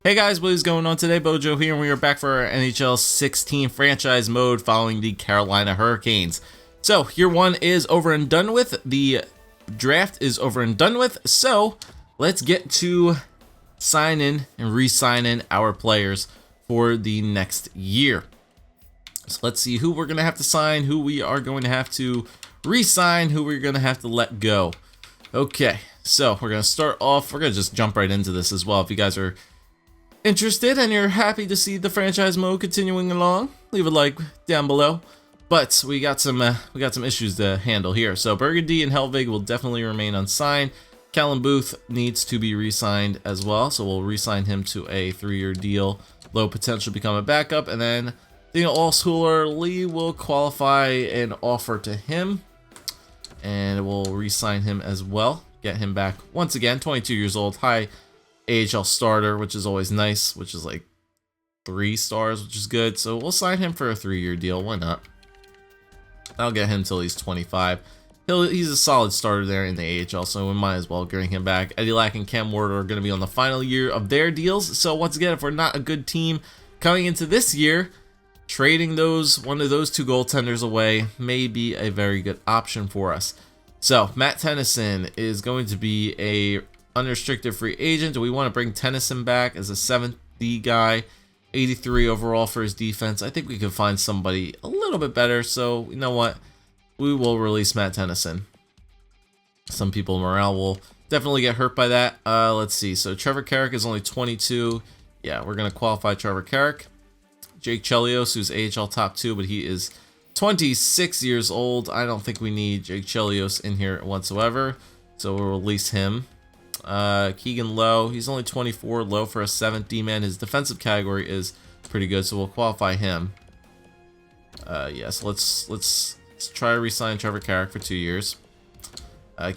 Hey guys, what is going on today? Bojo here, and we are back for our NHL 16 franchise mode following the Carolina Hurricanes. So, year one is over and done with. The draft is over and done with. So, let's get to signing and re-signing our players for the next year. So, let's see who we're going to have to sign, who we are going to have to re-sign, who we're going to have to let go. Okay, so we're going to start off. We're going to just jump right into this as well. If you guys are interested and you're happy to see the franchise mode continuing along, leave a like down below. But we got some issues to handle here. So Burgundy and Helvig will definitely remain unsigned. Callum Booth needs to be re-signed as well, so we'll re-sign him to a 3-year deal. Low potential to become a backup, and then Daniel Allschooler Lee will qualify an offer to him, and we'll re-sign him as well. Get him back once again. 22 years old, high AHL starter, which is always nice, which is like 3 stars, which is good. So we'll sign him for a 3-year deal. Why not? I'll get him till he's 25. He's a solid starter there in the AHL, so we might as well bring him back. Eddie Lack and Cam Ward are going to be on the final year of their deals. So once again, if we're not a good team coming into this year, trading one of those 2 goaltenders away may be a very good option for us. So Matt Tennyson is going to be a unrestricted free agent. Do we want to bring Tennyson back as a 7th D guy? 83 overall for his defense. I think we could find somebody a little bit better. So you know what? We will release Matt Tennyson. Some people morale will definitely get hurt by that. Let's see. So Trevor Carrick is only 22. Yeah, we're gonna qualify Trevor Carrick. Jake Chelios, who's AHL top 2, but he is 26 years old. I don't think we need Jake Chelios in here whatsoever, so we'll release him. Keegan Lowe, he's only 24, low for a 7th D-man. His defensive category is pretty good, so we'll qualify him. Yes, let's try to re-sign Trevor Carrick for 2 years.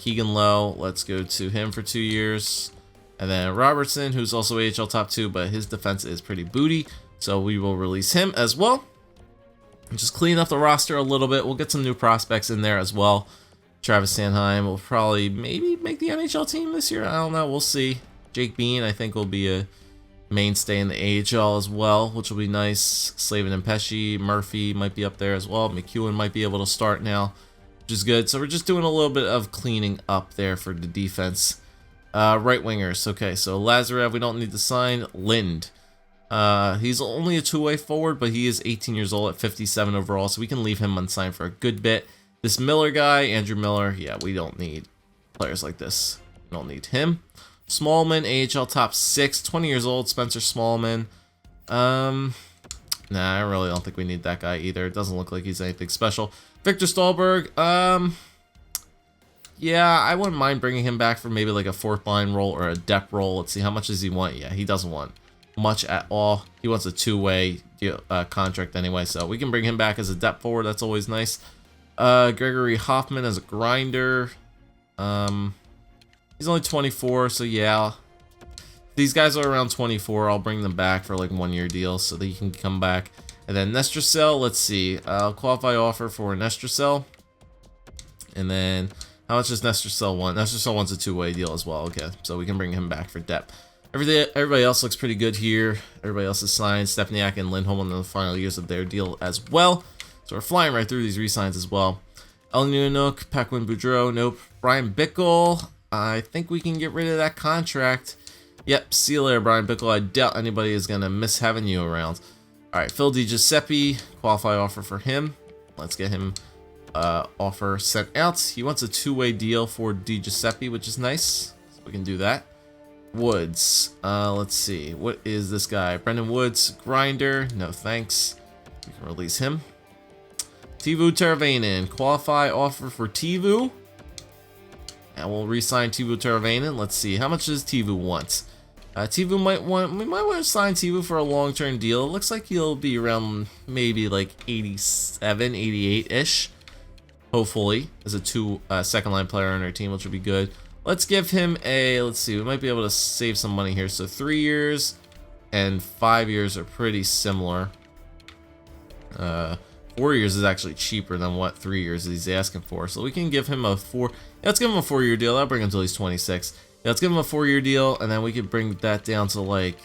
Keegan Lowe, let's go to him for 2 years. And then Robertson, who's also AHL top 2, but his defense is pretty booty, so we will release him as well. Just clean up the roster a little bit. We'll get some new prospects in there as well. Travis Sanheim will probably maybe make the NHL team this year. I don't know. We'll see. Jake Bean, I think, will be a mainstay in the AHL as well, which will be nice. Slavin and Pesci, Murphy might be up there as well. McEwen might be able to start now, which is good. So we're just doing a little bit of cleaning up there for the defense. Right wingers. Okay, so Lazarev, we don't need to sign. Lind. He's only a 2-way forward, but he is 18 years old at 57 overall, so we can leave him unsigned for a good bit. This Miller guy, Andrew Miller, yeah, we don't need players like this. We don't need him. Smallman, AHL top 6, 20 years old, Spencer Smallman. Nah, I really don't think we need that guy either. It doesn't look like he's anything special. Victor Stallberg, yeah, I wouldn't mind bringing him back for maybe like a 4th line role or a depth role. Let's see, how much does he want? Yeah, he doesn't want much at all. He wants a 2-way contract anyway, so we can bring him back as a depth forward. That's always nice. Gregory Hoffman as a grinder. He's only 24, so yeah. These guys are around 24. I'll bring them back for like 1-year deals so that you can come back. And then Nestracel, let's see. Qualify offer for Nestracel. And then how much does Nestracel want? Nestracel wants a 2-way deal as well. Okay, so we can bring him back for depth. Everybody else looks pretty good here. Everybody else is signed. Stepaniak and Lindholm on the final years of their deal as well. So we're flying right through these re-signs as well. Elnunuk, Paquin Boudreau, nope. Brian Bickle, I think we can get rid of that contract. Yep, see you later, Brian Bickle. I doubt anybody is going to miss having you around. All right, Phil DiGiuseppe, qualify offer for him. Let's get him offer sent out. He wants a 2-way deal for DiGiuseppe, which is nice. So we can do that. Woods, let's see. What is this guy? Brendan Woods, grinder. No thanks. We can release him. Teuvo Teravainen, qualify offer for Teuvo. And we'll re-sign Teuvo Teravainen. Let's see, how much does Teuvo want? Teuvo we might want to sign Teuvo for a long-term deal. It looks like he'll be around maybe like 87, 88-ish. Hopefully, as a 2-second-line player on our team, which would be good. Let's give him a, let's see, we might be able to save some money here. So 3 years and 5 years are pretty similar. 4 years is actually cheaper than what 3 years he's asking for. So we can give him a let's give him a 4-year deal. That'll bring him until he's 26. Yeah, let's give him a 4-year deal, and then we could bring that down to like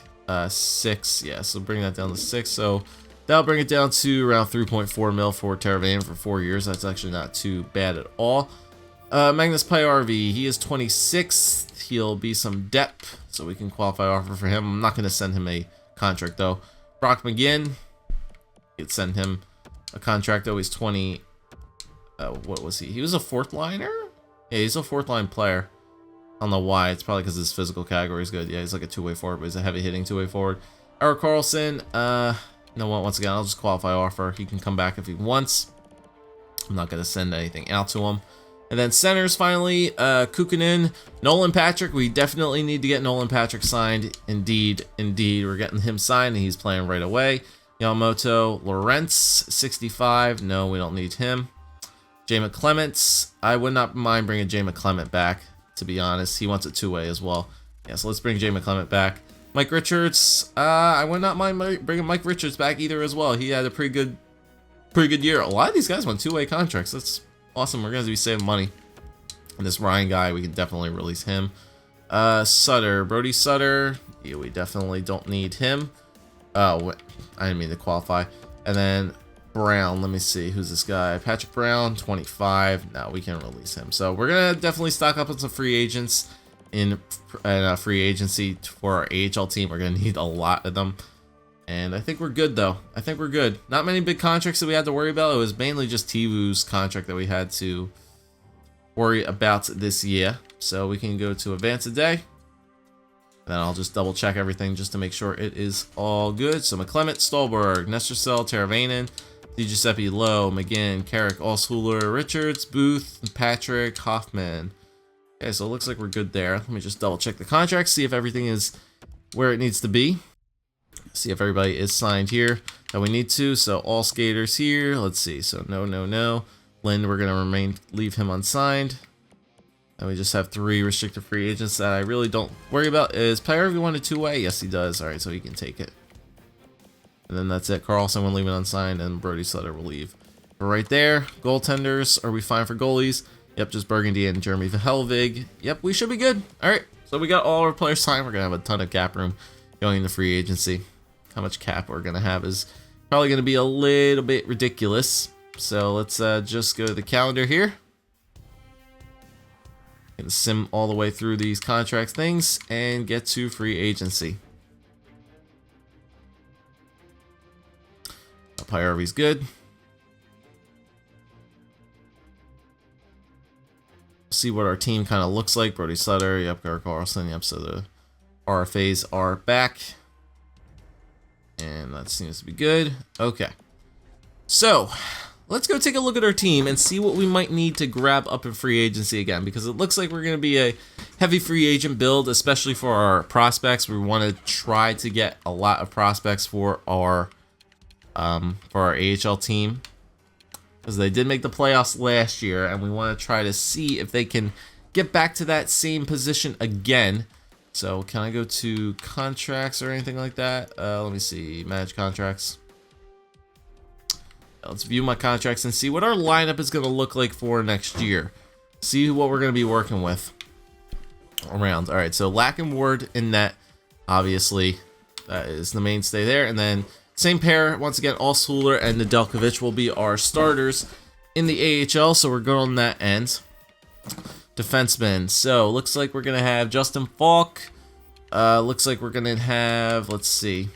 6. Yeah, so bring that down to 6. So that'll bring it down to around 3.4 mil for Teravainen for 4 years. That's actually not too bad at all. Magnus Pajärvi, he is 26. He'll be some depth, so we can qualify offer for him. I'm not going to send him a contract, though. Brock McGinn, could send him a contract, though. He's 20. What was he? He was a fourth liner? Yeah, he's a fourth line player. I don't know why. It's probably because his physical category is good. Yeah, he's like a two-way forward, but he's a heavy-hitting two-way forward. Erik Karlsson, you know what? Once again, I'll just qualify offer. He can come back if he wants. I'm not going to send anything out to him. And then centers, finally, Kukkonen, Nolan Patrick. We definitely need to get Nolan Patrick signed. Indeed, we're getting him signed, and he's playing right away. Yamamoto Lorentz, 65. No, we don't need him. Jay McClements. I would not mind bringing Jay McClement back, to be honest. He wants a two-way as well. Yeah, so let's bring Jay McClement back. Mike Richards. I would not mind bringing Mike Richards back either as well. He had a pretty good year. A lot of these guys want two-way contracts. That's awesome. We're going to be saving money. And this Ryan guy, we can definitely release him. Sutter. Brody Sutter. Yeah, we definitely don't need him. Oh, I didn't mean to qualify. And then Brown. Let me see. Who's this guy? Patrick Brown, 25. No, we can't release him. So we're going to definitely stock up on some free agents in free agency for our AHL team. We're going to need a lot of them. And I think we're good, though. I think we're good. Not many big contracts that we had to worry about. It was mainly just Tivu's contract that we had to worry about this year. So we can go to advance a day. Then I'll just double check everything just to make sure it is all good. So McClement, Stolberg, Nestercell, Teravainen, DiGiuseppe, Lowe, McGinn, Carrick, Alshuler, Richards, Booth, Patrick, Hoffman. Okay, so it looks like we're good there. Let me just double check the contract, see if everything is where it needs to be. See if everybody is signed here that we need to. So all skaters here. Let's see. So no. Lind, we're going to leave him unsigned. And we just have 3 restricted free agents that I really don't worry about. Is Pajärvi want a two-way? Yes, he does. All right, so he can take it. And then that's it. Karlsson will leave it unsigned, and Brody Sutter will leave. But right there, goaltenders. Are we fine for goalies? Yep, just Burgundy and Jeremy Helvig. Yep, we should be good. All right, so we got all our players signed. We're going to have a ton of cap room going into free agency. How much cap we're going to have is probably going to be a little bit ridiculous. So let's just go to the calendar here. Gonna sim all the way through these contract things and get to free agency. Pajärvi's good. See what our team kind of looks like. Brody Sutter, yep, Erik Karlsson, yep, so the RFAs are back. And that seems to be good. Okay. So, let's go take a look at our team and see what we might need to grab up in free agency again, because it looks like we're going to be a heavy free agent build, especially for our prospects. We want to try to get a lot of prospects for our AHL team, because they did make the playoffs last year, and we want to try to see if they can get back to that same position again. So can I go to contracts or anything like that? Let me see, manage contracts. Let's view my contracts and see what our lineup is going to look like for next year. See what we're going to be working with around. All right, so Lack and Ward in net, obviously, that is the mainstay there. And then same pair, once again, Alshuler and Nedeljkovic will be our starters in the AHL, so we're good on that end. Defensemen, so looks like we're going to have Justin Falk. Looks like we're going to have, let's see.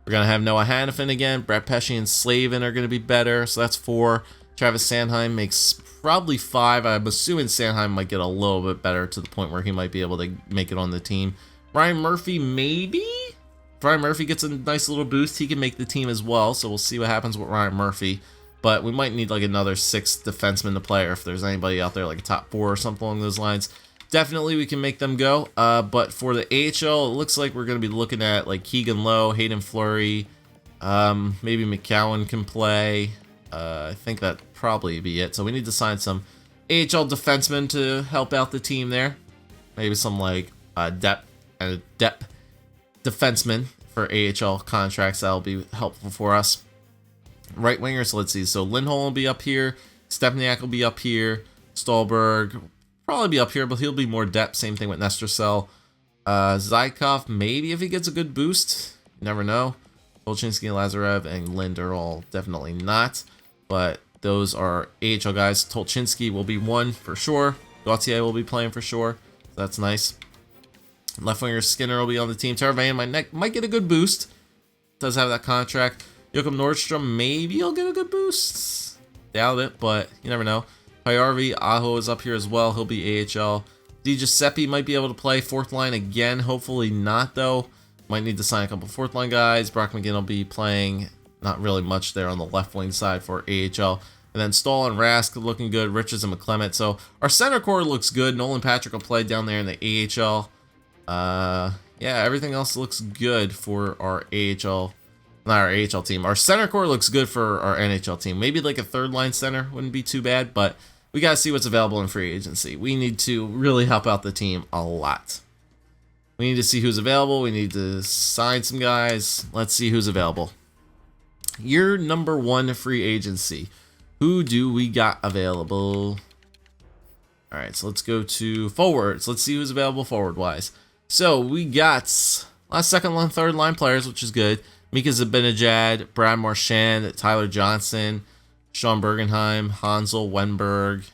We're going to have Noah Hannafin again. Brett Pesce and Slavin are going to be better. So that's 4. Travis Sanheim makes probably 5. I'm assuming Sanheim might get a little bit better to the point where he might be able to make it on the team. Ryan Murphy, maybe? If Ryan Murphy gets a nice little boost, he can make the team as well. So we'll see what happens with Ryan Murphy. But we might need like another 6 defensemen to play, or if there's anybody out there like a top 4 or something along those lines. Definitely we can make them go. But for the AHL, it looks like we're going to be looking at like Keegan Lowe, Hayden Fleury, maybe McCowan can play. I think that'd probably be it. So we need to sign some AHL defensemen to help out the team there. Maybe some like depth defensemen for AHL contracts. That'll be helpful for us. Right wingers, let's see. So Lindholm will be up here. Stepniak will be up here. Stolberg probably be up here, but he'll be more depth. Same thing with Nestercell. Zykov, maybe if he gets a good boost. You never know. Tolchinsky, Lazarev, and Lind are all definitely not. But those are AHL guys. Tolchinsky will be one for sure. Gauthier will be playing for sure. So that's nice. Left winger Skinner will be on the team. Teravainen might get a good boost. Does have that contract. Joachim Nordstrom, maybe he'll get a good boost. Doubt it, but you never know. Payarvi, Aho is up here as well. He'll be AHL. Di Giuseppe might be able to play fourth line again. Hopefully not, though. Might need to sign a couple fourth line guys. Brock McGinn will be playing not really much there on the left wing side for AHL. And then Stahl and Rask looking good. Richards and McClement. So our center core looks good. Nolan Patrick will play down there in the AHL. Yeah, everything else looks good for our AHL. Not our AHL team. Our center core looks good for our NHL team. Maybe like a third line center wouldn't be too bad, but we got to see what's available in free agency. We need to really help out the team a lot. We need to see who's available. We need to sign some guys. Let's see who's available. Year number 1 free agency. Who do we got available? All right, so let's go to forwards. Let's see who's available forward-wise. So we got last second line, third line players, which is good. Mika Zibanejad, Brad Marchand, Tyler Johnson, Sean Bergenheim, Hansel, Wenberg.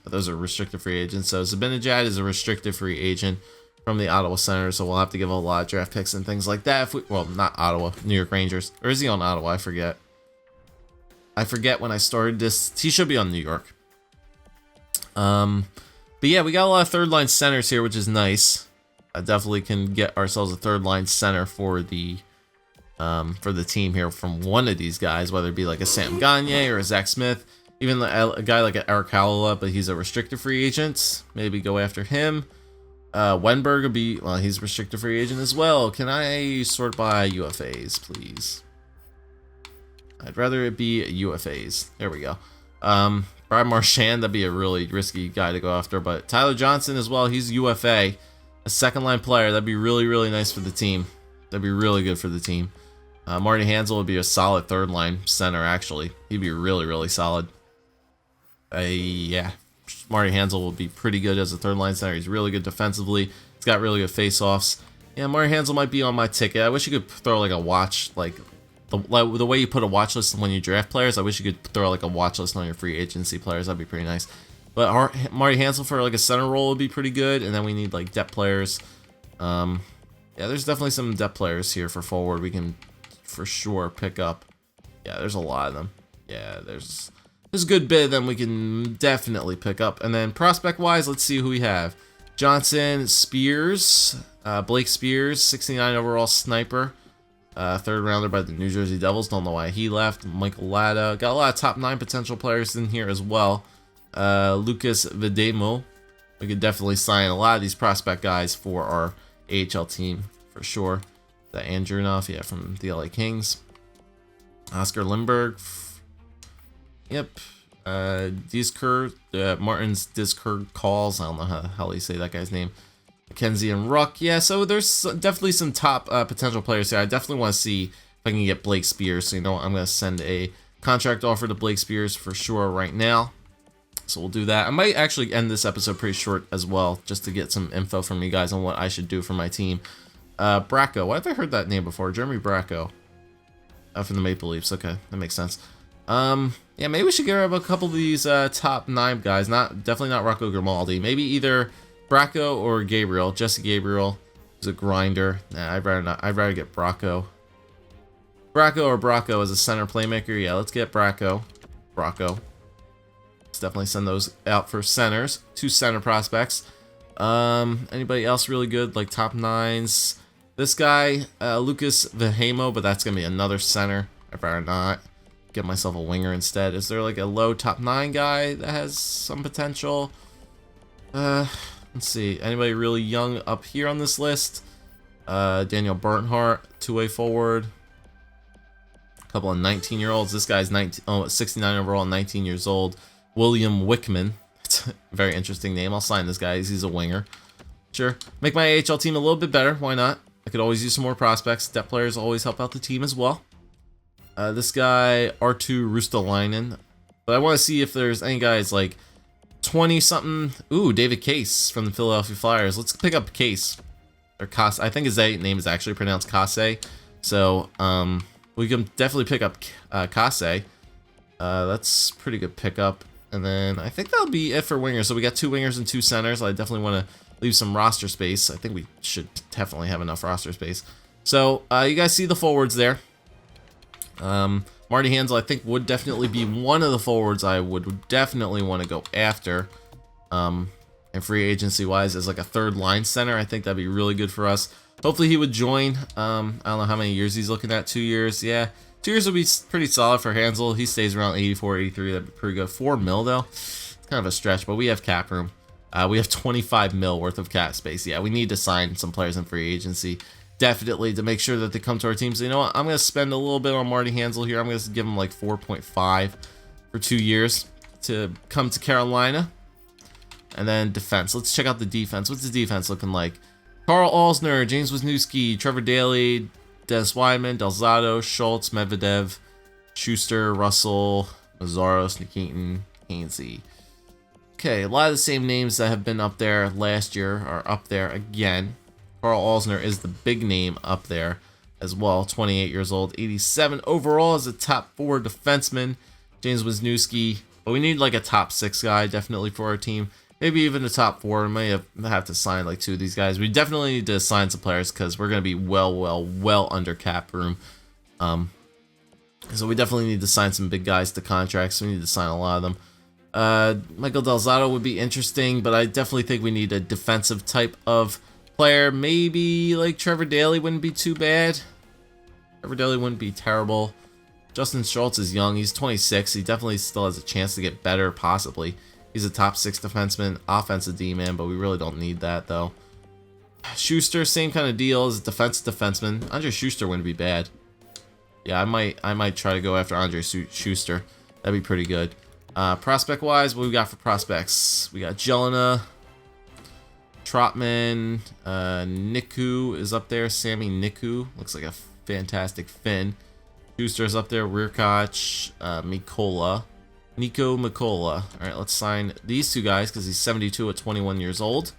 Those are restricted free agents. So Zibanejad is a restricted free agent from the Ottawa Senators, so we'll have to give a lot of draft picks and things like that. Well, not Ottawa, New York Rangers. Or is he on Ottawa? I forget. I forget when I started this. He should be on New York. But yeah, we got a lot of third line centers here, which is nice. I definitely can get ourselves a third line center for the team here from one of these guys, whether it be like a Sam Gagne or a Zach Smith, even a guy like Eric Halala, but he's a restricted free agent. Maybe go after him. Wenberg would be, well, he's a restricted free agent as well. Can I sort by UFAs, please? I'd rather it be UFAs. There we go. Brad Marchand, that'd be a really risky guy to go after, but Tyler Johnson as well, he's UFA. A second line player, that'd be really, really nice for the team. That'd be really good for the team. Marty Hansel would be a solid third line center, actually. He'd be really, really solid. Yeah, Marty Hansel will be pretty good as a third line center. He's really good defensively. He's got really good face-offs. Yeah, Marty Hansel might be on my ticket. I wish you could throw like a watch, like the way you put a watch list when you draft players. I wish you could throw like a watch list on your free agency players. That'd be pretty nice. But Marty Hansel for like a center role would be pretty good. And then we need like depth players. Yeah, there's definitely some depth players here for forward we can for sure pick up. Yeah, there's a lot of them. Yeah, there's a good bit of them we can definitely pick up. And then prospect wise, let's see who we have. Johnson, Spears, Blake Spears, 69 overall sniper, third rounder by the New Jersey Devils. Don't know why he left. Michael Latta, got a lot of top 9 potential players in here as well. Lucas Videmo, we could definitely sign a lot of these prospect guys for our AHL team for sure. That Andrunov, yeah, from the LA Kings. Oscar Lindbergh. Yep. Diskur, Martin's Diskur calls. I don't know how the hell you say that guy's name. Mackenzie and Ruck. Yeah, so there's definitely some top potential players here. I definitely want to see if I can get Blake Spears. So, you know, I'm going to send a contract offer to Blake Spears for sure right now. So we'll do that. I might actually end this episode pretty short as well, just to get some info from you guys on what I should do for my team. Bracco. Why have I heard that name before? Jeremy Bracco. From the Maple Leafs. Okay, that makes sense. Yeah, maybe we should get rid of a couple of these top 9 guys. Definitely not Rocco Grimaldi. Maybe either Bracco or Gabriel. Jesse Gabriel is a grinder. Nah, I'd rather not. I'd rather get Bracco. Bracco or Bracco as a center playmaker. Yeah, let's get Bracco. Let's definitely send those out for centers. 2 center prospects. Anybody else really good, like top 9s? This guy, Lucas Vihamo, but that's gonna be another center. I'd rather not. Get myself a winger instead. Is there like a low top 9 guy that has some potential? Let's see. Anybody really young up here on this list? Daniel Bernhardt, 2-way forward. A couple of 19-year-olds. This guy's 69 overall, 19 years old. William Wickman. It's a very interesting name. I'll sign this guy. He's a winger. Sure. Make my AHL team a little bit better. Why not? I could always use some more prospects. Depth players always help out the team as well. This guy, Arttu Rustalainen. But I want to see if there's any guys like 20-something. Ooh, David Case from the Philadelphia Flyers. Let's pick up Case. or Kase. I think his name is actually pronounced Kase. So we can definitely pick up Kase. That's pretty good pickup. And then I think that'll be it for wingers. So we got 2 wingers and 2 centers. I definitely want to leave some roster space. I think we should definitely have enough roster space. So you guys see the forwards there. Marty Hansel, I think, would definitely be one of the forwards I would definitely want to go after. And free agency wise, as like a 3rd line center, I think that'd be really good for us. Hopefully he would join. I don't know how many years he's looking at. 2 years. Yeah, 2 years would be pretty solid for Hansel. He stays around 84, 83. That'd be pretty good. 4 mil though. It's kind of a stretch, but we have cap room. We have 25 mil worth of cap space. Yeah, we need to sign some players in free agency. Definitely to make sure that they come to our team. So you know what? I'm going to spend a little bit on Marty Hansel here. I'm going to give him like 4.5 for 2 years to come to Carolina. And then defense. Let's check out the defense. What's the defense looking like? Carl Alsner, James Wisniewski, Trevor Daley, Dennis Weidman, Delzato, Schultz, Medvedev, Schuster, Russell, Mazzaros, Nikitin, Hainsey. Okay, a lot of the same names that have been up there last year are up there again. Carl Alsner is the big name up there as well. 28 years old, 87 overall as a top 4 defenseman. James Wisniewski, but we need like a top 6 guy definitely for our team. Maybe even a top 4. We may have to sign like 2 of these guys. We definitely need to sign some players because we're going to be well under cap room. So we definitely need to sign some big guys to contracts. We need to sign a lot of them. Michael Delzato would be interesting, but I definitely think we need a defensive type of player. Maybe like Trevor Daley wouldn't be too bad. Trevor Daley wouldn't be terrible. Justin Schultz is young. He's 26. He definitely still has a chance to get better, possibly. He's a top 6 defenseman, offensive D-man, but we really don't need that, though. Schuster, same kind of deal as a defensive defenseman. Andre Schuster wouldn't be bad. Yeah, I might try to go after Andre Schuster. That'd be pretty good. Prospect-wise, what we got for prospects? We got Jelena, Trotman, Niku is up there. Sammy Niku looks like a fantastic Finn. Schuster's up there. Weirkoch, Nico Mikola. All right, let's sign these 2 guys because he's 72 at 21 years old.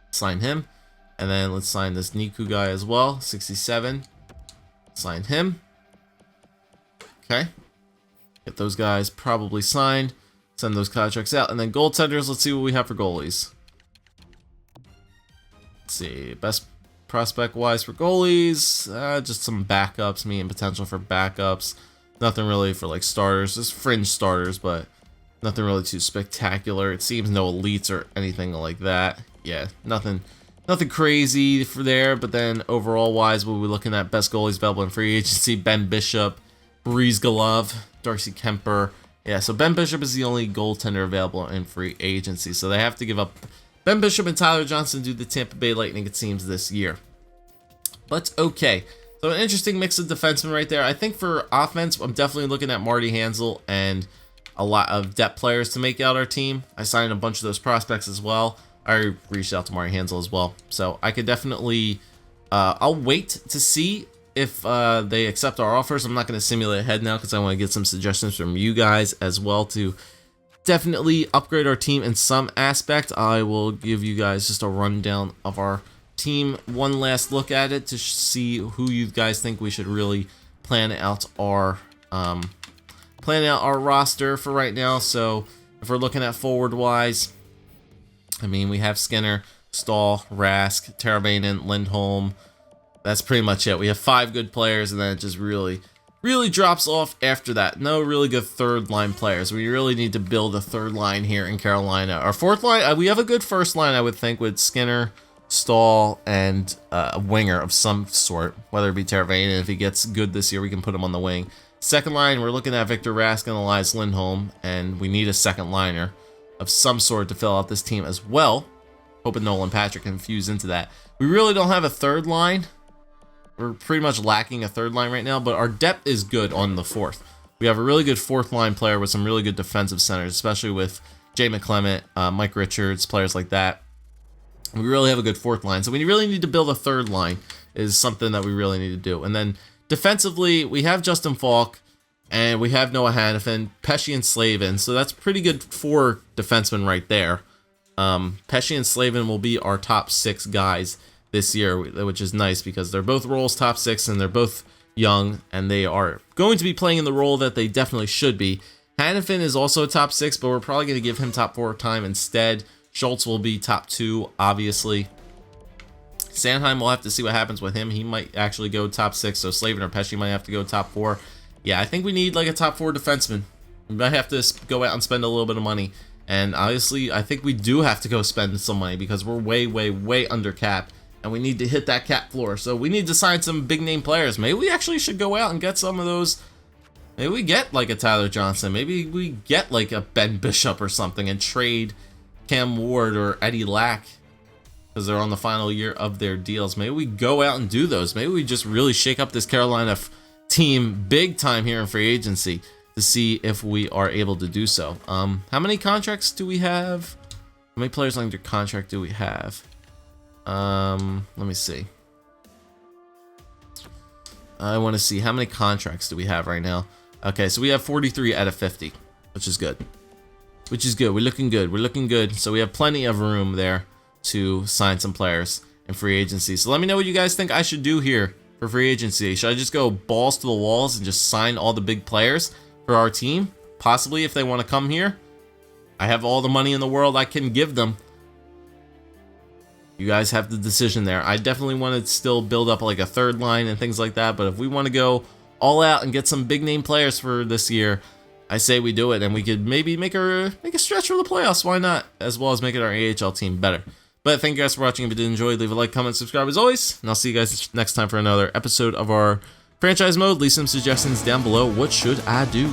Sign him. And then let's sign this Niku guy as well, 67. Sign him. Okay. Get those guys probably signed. Send those contracts out. And then goaltenders, let's see what we have for goalies. Let's see. Best prospect-wise for goalies. Just some backups, and potential for backups. Nothing really for like starters, just fringe starters, but nothing really too spectacular. It seems no elites or anything like that. Yeah, nothing crazy for there. But then overall wise, we'll be looking at best goalies available in free agency: Ben Bishop, Breeze Golov, Darcy Kemper. Yeah, so Ben Bishop is the only goaltender available in free agency. So they have to give up Ben Bishop and Tyler Johnson to the Tampa Bay Lightning, it seems, this year. But okay. So an interesting mix of defensemen right there. I think for offense, I'm definitely looking at Marty Hansel and a lot of depth players to make out our team. I signed a bunch of those prospects as well. I reached out to Marty Hansel as well. So I could definitely, I'll wait to see if they accept our offers. I'm not going to simulate ahead now because I want to get some suggestions from you guys as well to definitely upgrade our team in some aspect. I will give you guys just a rundown of our team, one last look at it to see who you guys think we should really plan out our roster for right now. So if we're looking at forward wise, we have Skinner, Stahl, Rask, Teravainen, Lindholm. That's pretty much it. We have 5 good players, and then it just really drops off after that. No really good 3rd line players. We really need to build a 3rd line here in Carolina. Our 4th line, we have a good 1st line, I would think, with Skinner, Stahl, and a winger of some sort, whether it be Teravainen. If he gets good this year, we can put him on the wing. 2nd line, we're looking at Victor Rask and Elias Lindholm, and we need a 2nd liner of some sort to fill out this team as well. Hoping Nolan Patrick can fuse into that. We really don't have a 3rd line. We're pretty much lacking a 3rd line right now, but our depth is good on the 4th. We have a really good 4th line player with some really good defensive centers, especially with Jay McClement, Mike Richards, players like that. We really have a good 4th line. So we really need to build a 3rd line is something that we really need to do. And then defensively, we have Justin Falk and we have Noah Hannafin, Pesci, and Slavin. So that's pretty good 4 defensemen right there. Pesci and Slavin will be our top 6 guys this year, which is nice because they're both roles top 6 and they're both young, and they are going to be playing in the role that they definitely should be. Hannafin is also a top 6, but we're probably going to give him top 4 time instead. Schultz will be top 2, obviously. Sanheim, we'll have to see what happens with him. He might actually go top 6, so Slavin or Pesci might have to go top 4. Yeah, I think we need like a top 4 defenseman. We might have to go out and spend a little bit of money. And obviously, I think we do have to go spend some money because we're way under cap. And we need to hit that cap floor. So we need to sign some big name players. Maybe we actually should go out and get some of those. Maybe we get like a Tyler Johnson. Maybe we get like a Ben Bishop or something and trade Cam Ward or Eddie Lack because they're on the final year of their deals. Maybe we go out and do those. Maybe we just really shake up this Carolina team big time here in free agency to see if we are able to do so. How many contracts do we have? How many players under contract do we have? Let me see. I want to see how many contracts do we have right now. Okay, so we have 43 out of 50, which is good. Which is good. We're looking good. We're looking good. So we have plenty of room there to sign some players in free agency. So let me know what you guys think I should do here for free agency. Should I just go balls to the walls and just sign all the big players for our team? Possibly, if they want to come here. I have all the money in the world I can give them. You guys have the decision there. I definitely want to still build up like a third line and things like that, but if we want to go all out and get some big name players for this year, I say we do it, and we could maybe make a stretch for the playoffs. Why not? As well as making our AHL team better. But thank you guys for watching. If you did enjoy, leave a like, comment, subscribe as always, and I'll see you guys next time for another episode of our franchise mode. Leave some suggestions down below. What should I do?